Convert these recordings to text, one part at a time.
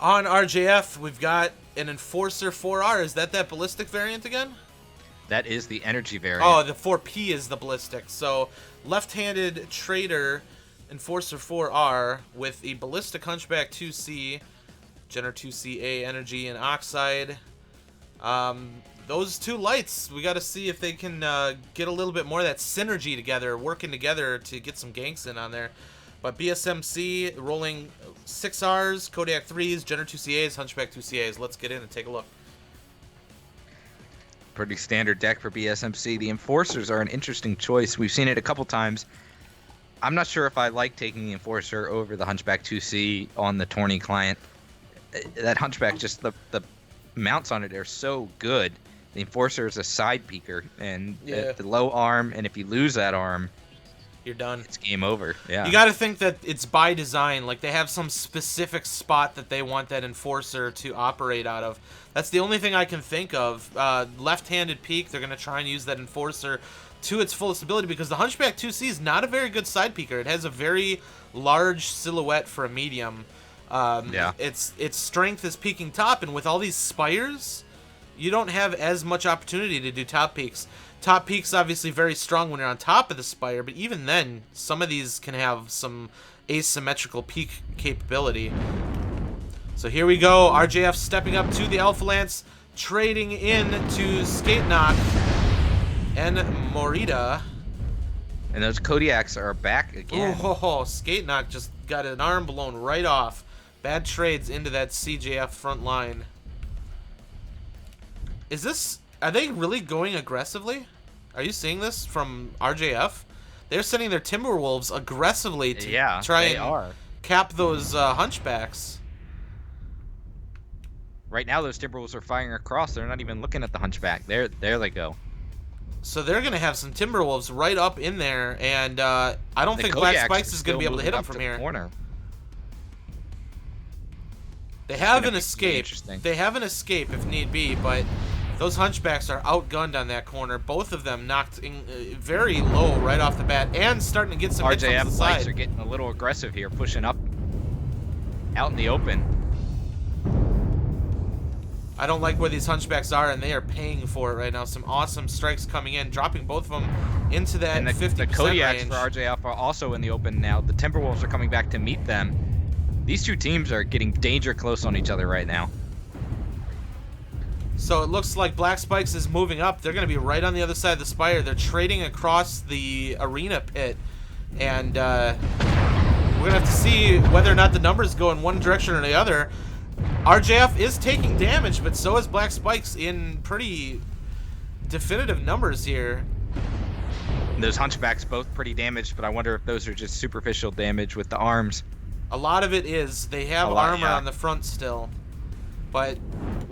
On RJF, we've got an Enforcer 4R. Is that ballistic variant again? That is the energy variant. Oh, the 4P is the ballistic. So, left-handed Trader Enforcer 4R with a ballistic Hunchback 2C, Jenner 2CA energy and oxide. Those two lights, we got to see if they can get a little bit more of that synergy together, working together to get some ganks in on there. But BSMC rolling 6Rs, Kodiak 3s, Jenner 2CAs, Hunchback 2CAs. Let's get in and take a look. Pretty standard deck for BSMC. The Enforcers are an interesting choice. We've seen it a couple times. I'm not sure if I like taking the Enforcer over the Hunchback 2C on the Tourney client. That Hunchback, just the mounts on it are so good. The Enforcer is a side peeker, and the low arm, and if you lose that arm, you're done. It's game over. Yeah. You got to think that it's by design. Like, they have some specific spot that they want that Enforcer to operate out of. That's the only thing I can think of. Left-handed peek, they're going to try and use that Enforcer to its fullest ability because the Hunchback 2C is not a very good side peeker. It has a very large silhouette for a medium. Its strength is peeking top, and with all these spires, you don't have as much opportunity to do top peaks. Top peak's obviously very strong when you're on top of the spire, but even then, some of these can have some asymmetrical peak capability. So here we go. RJF stepping up to the Alpha Lance, trading in to Skate Knock and Morita. And those Kodiaks are back again. Oh, Skate Knock just got an arm blown right off. Bad trades into that CJF front line. Are they really going aggressively? Are you seeing this from RJF? They're sending their Timberwolves aggressively to try and cap those Hunchbacks. Right now, those Timberwolves are firing across. They're not even looking at the Hunchback. There they go. So they're going to have some Timberwolves right up in there, and I don't think Black Spikes is going to be able to hit them from here. Corner. They have an escape. They have an escape if need be, but those Hunchbacks are outgunned on that corner. Both of them knocked in, very low right off the bat, and starting to get some hits from the side. Lights are getting a little aggressive here, pushing up out in the open. I don't like where these Hunchbacks are, and they are paying for it right now. Some awesome strikes coming in, dropping both of them into that 50% range. The Kodiaks for RJF are also in the open now. The Timberwolves are coming back to meet them. These two teams are getting danger close on each other right now. So it looks like Black Spikes is moving up. They're going to be right on the other side of the spire. They're trading across the arena pit. And we're going to have to see whether or not the numbers go in one direction or the other. RJF is taking damage, but so is Black Spikes in pretty definitive numbers here. And those Hunchbacks both pretty damaged, but I wonder if those are just superficial damage with the arms. A lot of it is. They have armor on the front still. But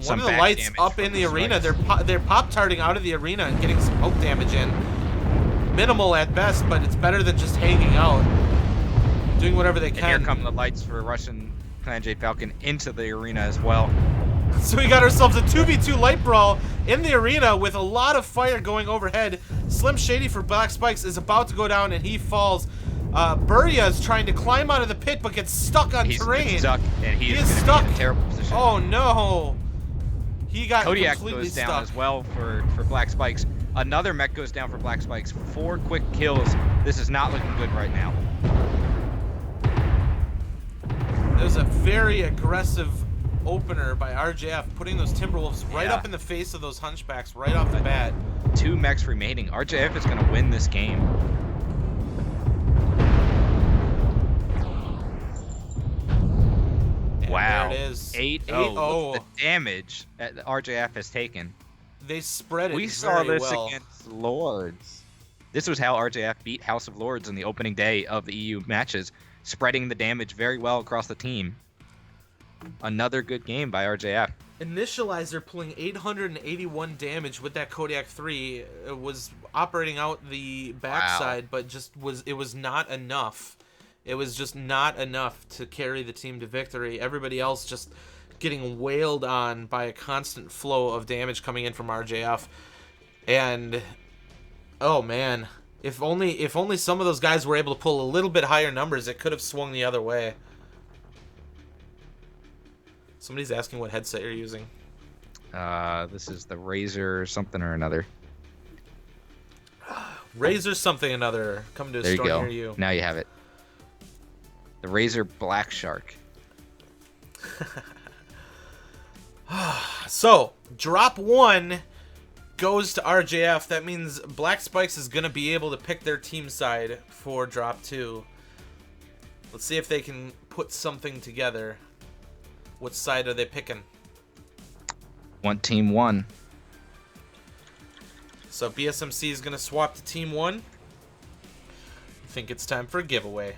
one of the lights up in the arena, they're pop-tarting out of the arena and getting some poke damage in. Minimal at best, but it's better than just hanging out. Doing whatever they can. And here come the lights for Russian Clan Jade Falcon into the arena as well. So we got ourselves a 2v2 light brawl in the arena with a lot of fire going overhead. Slim Shady for Black Spikes is about to go down and he falls. Burya is trying to climb out of the pit but gets stuck on terrain. He's stuck, and he is stuck. in a terrible position. Oh no! He got Kodiak completely goes stuck. down as well for Black Spikes. Another mech goes down for Black Spikes. 4 quick kills. This is not looking good right now. There's a very aggressive opener by RJF, putting those Timberwolves right up in the face of those Hunchbacks right off the bat. 2 mechs remaining. RJF is going to win this game. Wow. There it is. 8-0. Look at the damage that RJF has taken. They spread it We saw very this well. against Lords. This was how RJF beat House of Lords in the opening day of the EU matches, spreading the damage very well across the team. Another good game by RJF. Initializer pulling 881 damage with that Kodiak 3 was operating out the backside, but it was not enough. It was just not enough to carry the team to victory. Everybody else just getting wailed on by a constant flow of damage coming in from RJF. And oh man, if only some of those guys were able to pull a little bit higher numbers, it could have swung the other way. Somebody's asking what headset you're using. This is the Razer something or another. Razer something another. Coming to a There you store go. near you. Now you have it. The Razer Black Shark. So, drop 1 goes to RJF. That means Black Spikes is going to be able to pick their team side for drop 2. Let's see if they can put something together. What side are they picking? Want Team 1. So BSMC is going to swap to Team 1. I think it's time for a giveaway.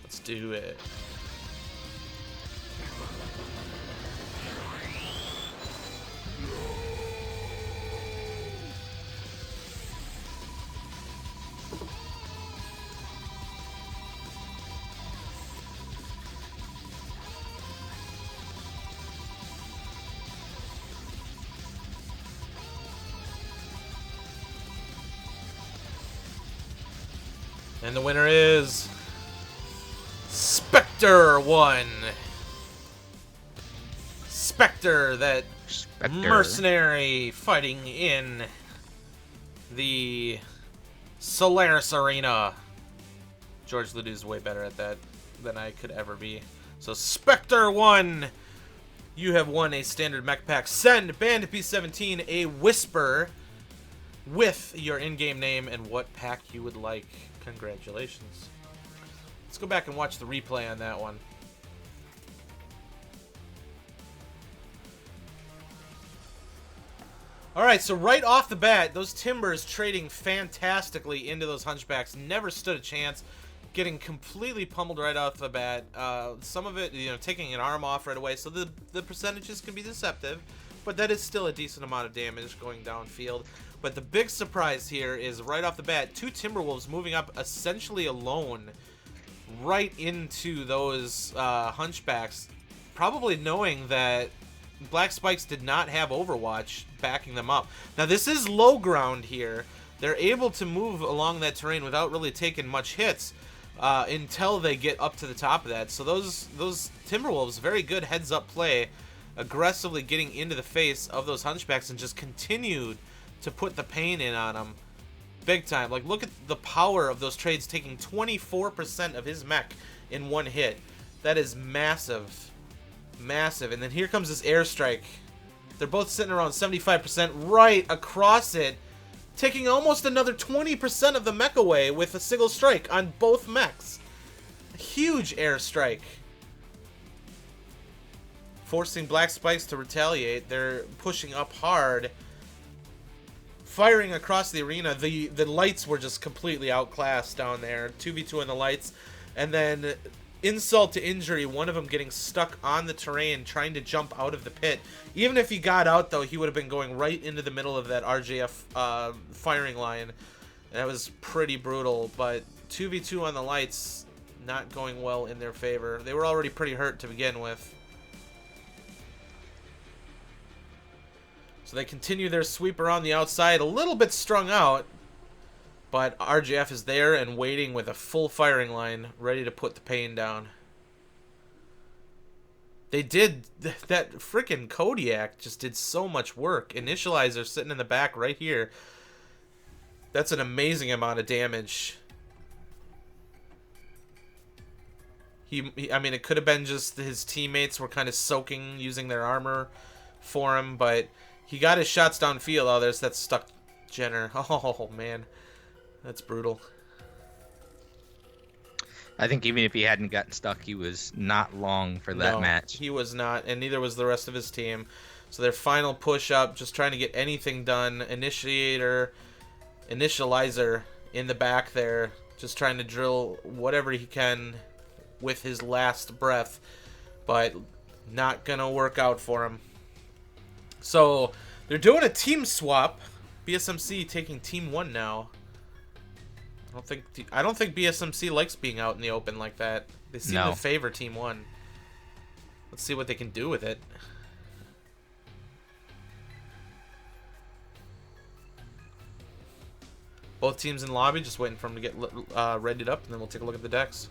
Let's do it. And the winner is Spectre 1. Spectre, that mercenary fighting in the Solaris Arena. George Ledoux way better at that than I could ever be. So Spectre 1, you have won a standard mech pack. Send Band P17 a Whisper with your in-game name and what pack you would like. Congratulations. Let's go back and watch the replay on that one. Alright, so right off the bat, those Timbers trading fantastically into those Hunchbacks. Never stood a chance. Getting completely pummeled right off the bat. Some of it, taking an arm off right away. So the percentages can be deceptive. But that is still a decent amount of damage going downfield. But the big surprise here is right off the bat, 2 Timberwolves moving up essentially alone right into those Hunchbacks, probably knowing that Black Spikes did not have Overwatch backing them up. Now this is low ground here. They're able to move along that terrain without really taking much hits until they get up to the top of that. So those Timberwolves, very good heads-up play, aggressively getting into the face of those Hunchbacks and just continued to put the pain in on him big time. Like, look at the power of those trades, taking 24% of his mech in one hit. That is massive. Massive. And then here comes this airstrike. They're both sitting around 75% right across it, taking almost another 20% of the mech away with a single strike on both mechs. A huge airstrike. Forcing Black Spikes to retaliate. They're pushing up hard, firing across the arena. The lights were just completely outclassed down there. 2v2 on the lights. And then, insult to injury, one of them getting stuck on the terrain trying to jump out of the pit. Even if he got out, though, he would have been going right into the middle of that RJF firing line. That was pretty brutal. But 2v2 on the lights, not going well in their favor. They were already pretty hurt to begin with. So they continue their sweep around the outside, a little bit strung out, but RGF is there and waiting with a full firing line, ready to put the pain down. They did, that freaking Kodiak just did so much work. Initializer sitting in the back right here. That's an amazing amount of damage. I mean, it could have been just his teammates were kind of soaking, using their armor for him, but he got his shots downfield. Oh, there's that stuck Jenner. Oh, man. That's brutal. I think even if he hadn't gotten stuck, he was not long for that match. He was not, and neither was the rest of his team. So their final push-up, just trying to get anything done. Initializer in the back there, just trying to drill whatever he can with his last breath, but not going to work out for him. So they're doing a team swap. BSMC taking Team 1 now. I don't think BSMC likes being out in the open like that. They seem to favor Team 1. Let's see what they can do with it. Both teams in lobby, just waiting for them to get readied up, and then we'll take a look at the decks.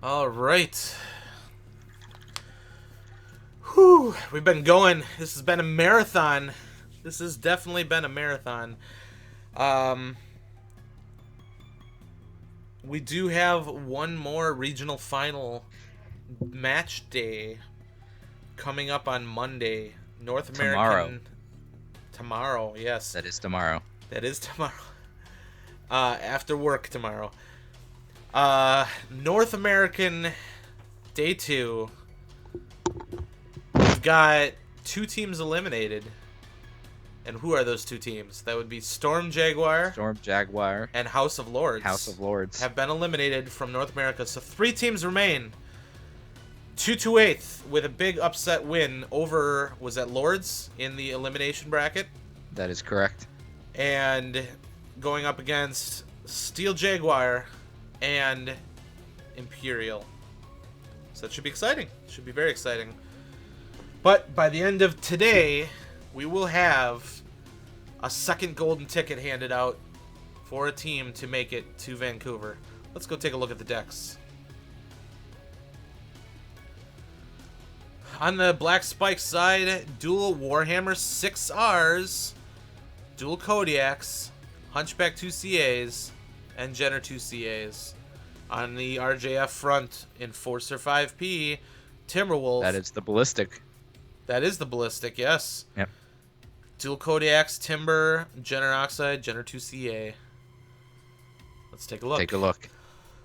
All right. Whew, we've been going. This has been a marathon. This has definitely been a marathon. We do have one more regional final match day coming up on Monday. North American. Tomorrow, yes. That is tomorrow. That is tomorrow. After work tomorrow. North American Day 2. We've got 2 teams eliminated. And who are those 2 teams? That would be Storm Jaguar. Storm Jaguar. And House of Lords. House of Lords. Have been eliminated from North America. So 3 teams remain. 2-8 with a big upset win over, was that Lords in the elimination bracket? That is correct. And going up against Steel Jaguar and Imperial. So that should be exciting. Should be very exciting. But by the end of today, we will have a second golden ticket handed out for a team to make it to Vancouver. Let's go take a look at the decks. On the Black Spike side, dual Warhammer 6Rs, dual Kodiaks, Hunchback 2CAs, and Jenner 2CAs. On the RJF front, Enforcer 5P, Timberwolf. That is the ballistic. That is the ballistic, yes. Yep. Dual Kodiaks, Timber, Jenner Oxide, Jenner 2CA. Let's take a look. Take a look.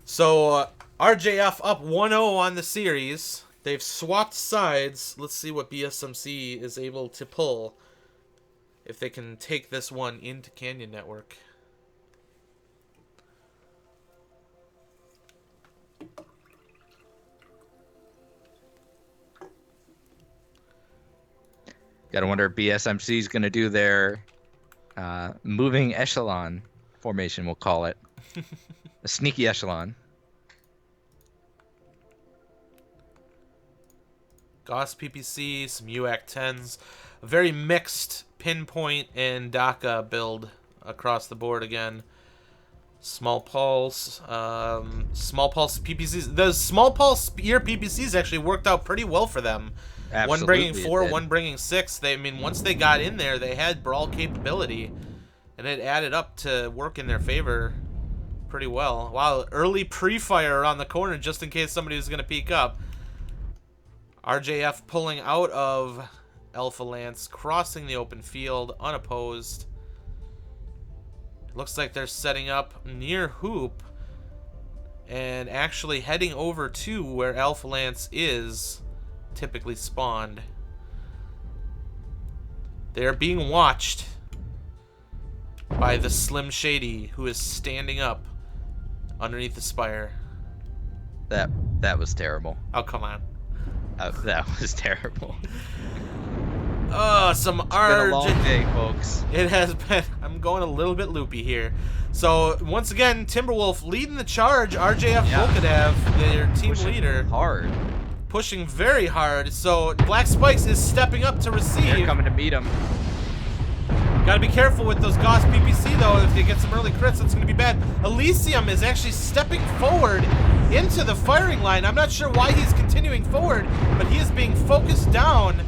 So, RJF up 1-0 on the series. They've swapped sides. Let's see what BSMC is able to pull. If they can take this one into Canyon Network. Gotta wonder if BSMC is gonna do their moving echelon formation, we'll call it. A sneaky echelon. Gauss PPC, some UAC 10s. A very mixed Pinpoint and DACA build across the board again. Small pulse PPCs. The small pulse spear PPCs actually worked out pretty well for them. Absolutely, one bringing 4, one bringing 6. I mean, once they got in there, they had brawl capability, and it added up to work in their favor pretty well. Wow, early pre-fire around the corner just in case somebody was going to peek up. RJF pulling out of Alpha Lance, crossing the open field, unopposed. Looks like they're setting up near Hoop and actually heading over to where Alpha Lance is typically spawned. They are being watched by the Slim Shady, who is standing up underneath the spire. That was terrible. Oh, come on. That was terrible. Oh, some It's been a long day, folks. It has been. I'm going a little bit loopy here. So, once again, Timberwolf leading the charge. RJF Volkadev, their team leader. Hard. Pushing very hard. So, Black Spikes is stepping up to receive. They're coming to meet him. Gotta be careful with those Gauss PPC, though. If they get some early crits, it's gonna be bad. Elysium is actually stepping forward into the firing line. I'm not sure why he's continuing forward, but he is being focused down.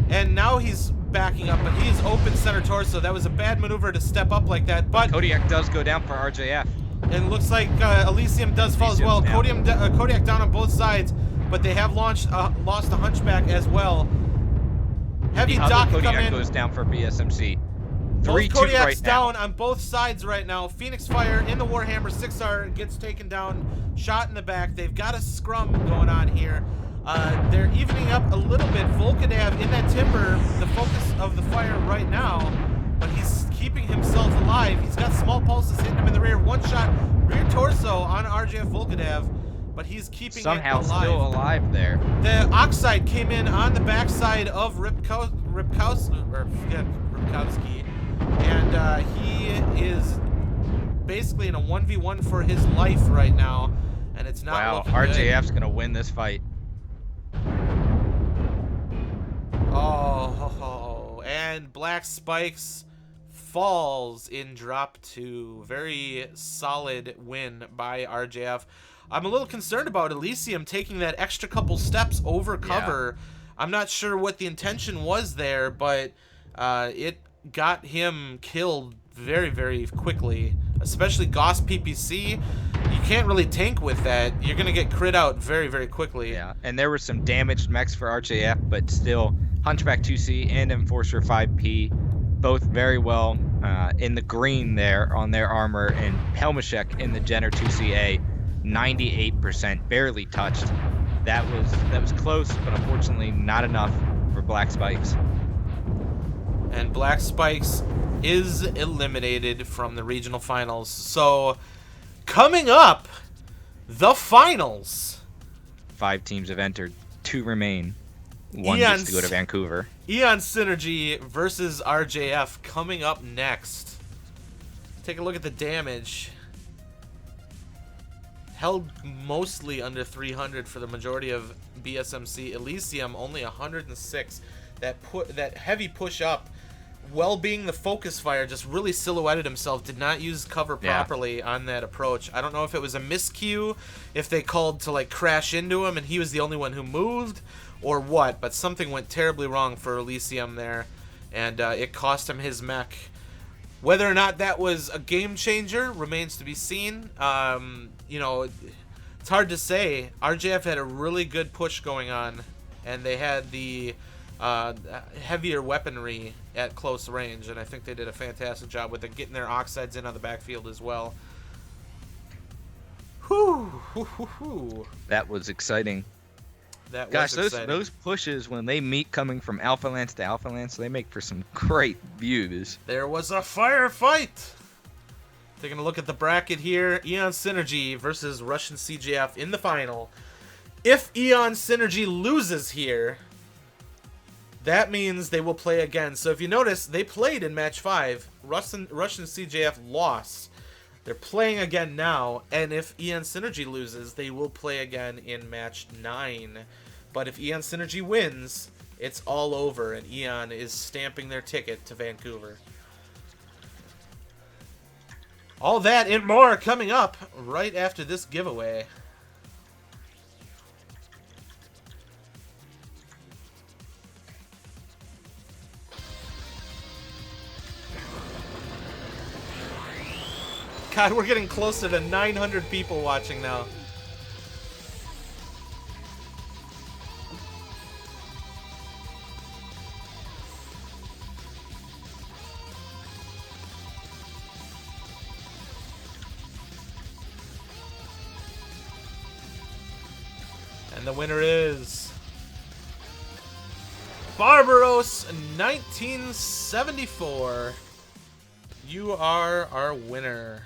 And now he's backing up, but he is open center torso. That was a bad maneuver to step up like that. But Kodiak does go down for RJF. And looks like Elysium does fall as well. Kodiak down on both sides, but they have lost a Hunchback as well. Heavy Doc Kodiak coming. goes down for BSMC. Both 3-2 Kodiaks right now. down on both sides right now. Phoenix Fire in the Warhammer 6R gets taken down, shot in the back. They've got a scrum going on here. They're evening up a little bit. Volkadev in that timber, the focus of the fire right now, but he's keeping himself alive. He's got small pulses hitting him in the rear. One shot, rear torso on RJF Volkadev, but he's keeping somehow it alive. Still alive there. The Oxide came in on the backside of Ripkowski, and he is basically in a 1v1 for his life right now, and it's not Wow, looking RJF's good. gonna win this fight. Oh, and Black Spikes falls in drop 2. Very solid win by RJF. I'm a little concerned about Elysium taking that extra couple steps over cover. I'm not sure what the intention was there, but it got him killed very, very quickly. Especially Goss PPC. You can't really tank with that. You're going to get crit out very, very quickly. Yeah, and there were some damaged mechs for RJF, but still, Hunchback 2C and Enforcer 5P, both very well in the green there on their armor, and Helmashek in the Jenner 2CA, 98%, barely touched. That was close, but unfortunately not enough for Black Spikes. And Black Spikes is eliminated from the regional finals. So, coming up, the finals. 5 teams have entered, 2 remain. 1 gets to go to Vancouver. Eon Synergy versus RJF coming up next. Take a look at the damage. Held mostly under 300 for the majority of BSMC. Elysium only 106. That heavy push up, well being the focus fire, just really silhouetted himself. Did not use cover properly on that approach. I don't know if it was a miscue, if they called to like crash into him and he was the only one who moved, or what, but something went terribly wrong for Elysium there, and it cost him his mech. Whether or not that was a game changer remains to be seen. You know, it's hard to say. RJF had a really good push going on, and they had the heavier weaponry at close range, and I think they did a fantastic job with it, getting their oxides in on the backfield as well. Whew, whew, whew, whew. That was exciting. Gosh, those pushes, when they meet coming from Alpha Lance to Alpha Lance, they make for some great views. There was a firefight. Taking a look at the bracket here, Eon Synergy versus Russian CJF in the final. If Eon Synergy loses here, that means they will play again. So if you notice, they played in match 5. Russian CJF lost. They're playing again now, and if Eon Synergy loses, they will play again in match 9. But if Eon Synergy wins, it's all over, and Eon is stamping their ticket to Vancouver. All that and more coming up right after this giveaway. God, we're getting closer to 900 people watching now. And the winner is Barbaros 1974. You are our winner.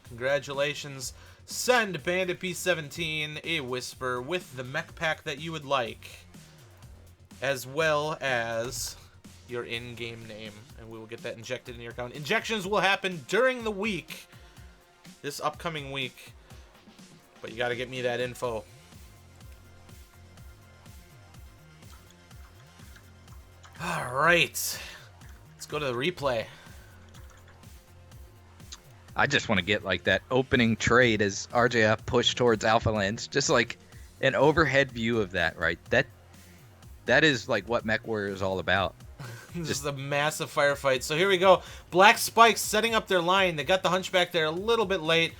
Congratulations. Send Bandit P17 a whisper with the mech pack that you would like, as well as your in-game name, and we will get that injected in your account. Injections will happen during the week, this upcoming week, but you got to get me that info. All right, let's go to the replay. I just want to get like that opening trade as RJF pushed towards Alpha Lens, just like an overhead view of that, right? That is like what MechWarrior is all about. Just a massive firefight. So here we go. Black Spikes setting up their line. They got the Hunchback there a little bit late.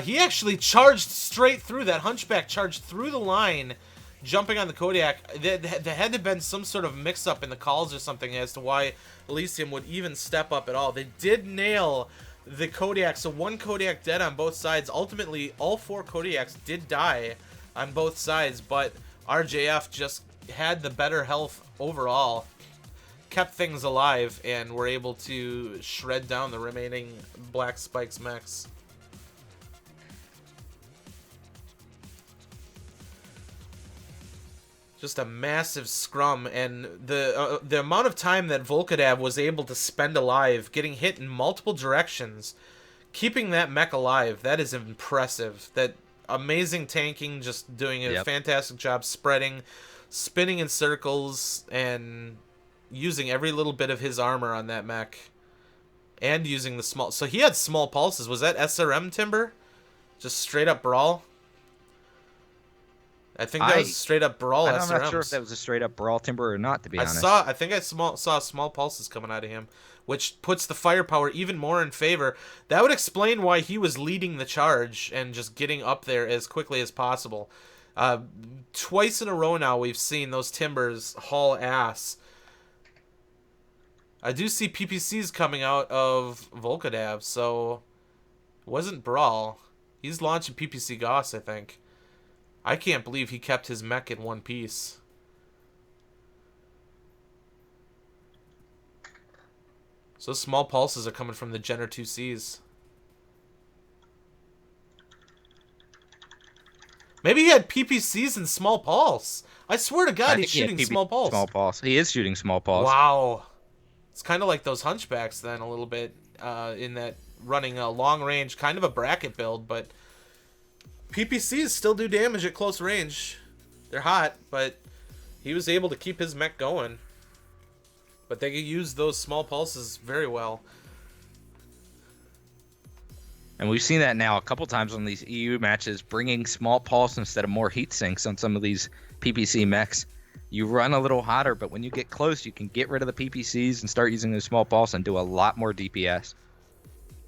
He actually charged straight through. That Hunchback charged through the line, jumping on the Kodiak. There had to have been some sort of mix-up in the calls or something as to why Elysium would even step up at all. They did nail the Kodiak, so one Kodiak dead on both sides. Ultimately, all 4 Kodiaks did die on both sides, but RJF just had the better health overall, kept things alive, and were able to shred down the remaining Black Spikes mechs. Just a massive scrum, and the amount of time that Volkadav was able to spend alive, getting hit in multiple directions, keeping that mech alive, that is impressive. That amazing tanking, just doing a fantastic job spreading, spinning in circles, and using every little bit of his armor on that mech. And using the small... So he had small pulses. Was that SRM Timber? Just straight up brawl? I think that was straight up brawl SRMs. I'm not sure if that was a straight up brawl Timber or not, to be honest. I think I saw small pulses coming out of him, which puts the firepower even more in favor. That would explain why he was leading the charge and just getting up there as quickly as possible. Twice in a row now we've seen those Timbers haul ass. I do see PPCs coming out of Volkadav, so it wasn't brawl. He's launching PPC Goss, I think. I can't believe he kept his mech in one piece. So small pulses are coming from the Jenner 2Cs. Maybe he had PPCs and small pulse. I swear to God, he's shooting small pulse. Small pulse. He is shooting small pulse. Wow. It's kind of like those hunchbacks then, a little bit, in that running a long range, kind of a bracket build, but PPCs still do damage at close range. They're hot, but he was able to keep his mech going. But they could use those small pulses very well. And we've seen that now a couple times on these EU matches, bringing small pulse instead of more heat sinks on some of these PPC mechs. You run a little hotter, but when you get close, you can get rid of the PPCs and start using the small pulse and do a lot more DPS.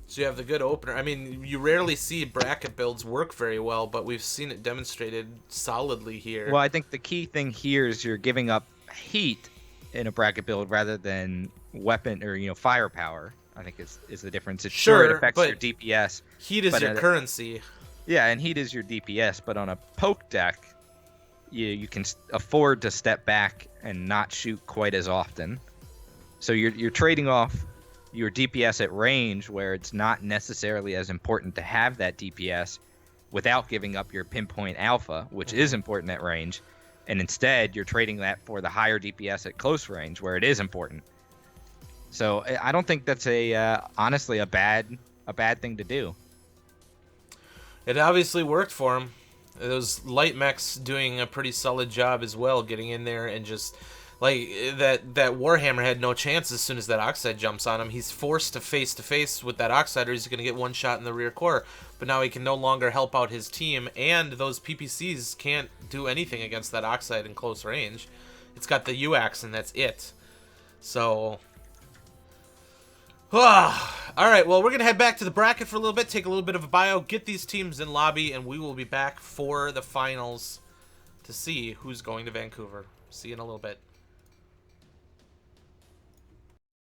So you have the good opener. I mean, you rarely see bracket builds work very well, but we've seen it demonstrated solidly here. Well, I think the key thing here is you're giving up heat in a bracket build rather than weapon or firepower. I think is the difference. It's sure it affects your DPS. Heat is your currency. Yeah, and heat is your DPS. But on a poke deck, you can afford to step back and not shoot quite as often. So you're trading off your DPS at range, where it's not necessarily as important to have that DPS, without giving up your pinpoint alpha, which is important at range, and instead you're trading that for the higher DPS at close range, where it is important. So I don't think that's honestly a bad thing to do. It obviously worked for him. Those light mechs doing a pretty solid job as well, getting in there and just like that Warhammer had no chance as soon as that Oxide jumps on him. He's forced to face with that Oxide, or he's going to get one shot in the rear core. But now he can no longer help out his team, and those PPCs can't do anything against that Oxide in close range. It's got the UAX, and that's it. So alright, well, we're going to head back to the bracket for a little bit, take a little bit of a bio, get these teams in lobby, and we will be back for the finals to see who's going to Vancouver. See you in a little bit.